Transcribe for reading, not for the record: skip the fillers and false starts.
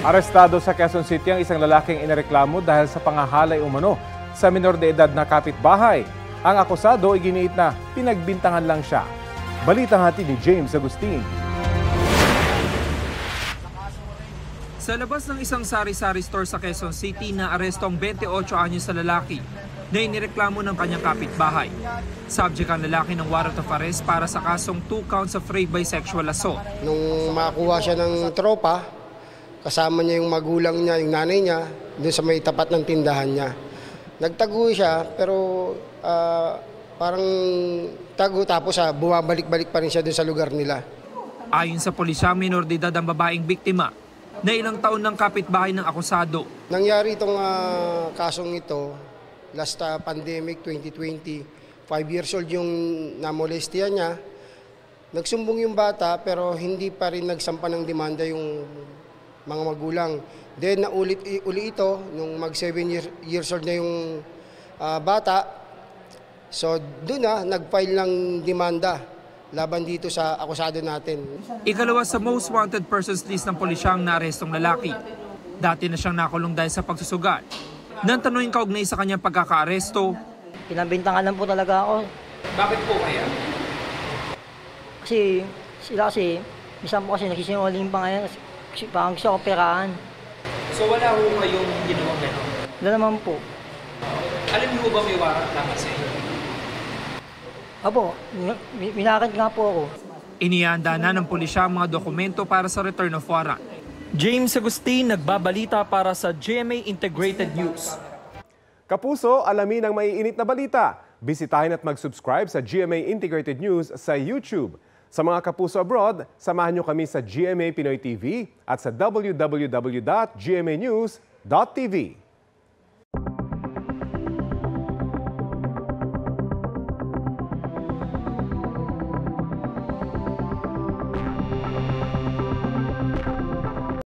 Arestado sa Quezon City ang isang lalaking inireklamo dahil sa pangahalay umano sa minor de edad na kapitbahay. Ang akusado ay giniit na pinagbintangan lang siya. Balitang hatid ni James Agustin. Sa labas ng isang sari-sari store sa Quezon City na aresto ang 28 anyos na lalaki na inireklamo ng kanyang kapitbahay. Subject ang lalaki ng warrant of arrest para sa kasong 2 counts of rape by sexual assault. Nung makakuha siya ng tropa, kasama niya yung magulang niya, yung nanay niya, doon sa may tapat ng tindahan niya. Nagtago siya pero parang tago tapos bumabalik-balik pa rin siya doon sa lugar nila. Ayon sa pulisya, minor de edad ang babaeng biktima na ilang taon ng kapitbahay ng akusado. Nangyari itong kasong ito, last pandemic 2020, 5 years old yung namolestya niya. Nagsumbong yung bata pero hindi pa rin nagsampa ng demanda yung mga magulang. Then uli ito nung mag 7 years old na yung bata. So doon nag-file ng demanda laban dito sa akusado natin. Ikalawa sa most wanted persons list ng pulisya ang naarestong lalaki. Dati na siyang nakulong dahil sa pagsusugat. Nang tanungin kaugnay sa kanyang pagkakaaresto, pinabintangan lang po talaga ako. bakit po kaya? Kasi minsan po kasi nagsisinungaling pa ngayon. Kasi parang gusto ko perahan. So wala ho kayong ginawang gano'n? Wala naman po. Alam niyo ba may warrant laban sa inyo? Apo, minakit nga po ako. Inihanda na ng pulisya ang mga dokumento para sa return of warrant. James Agustin, nagbabalita para sa GMA Integrated News. Kapuso, alamin ang maiinit na balita. Bisitahin at mag-subscribe sa GMA Integrated News sa YouTube. Sa mga kapuso abroad, samahan nyo kami sa GMA Pinoy TV at sa www.gmanews.tv.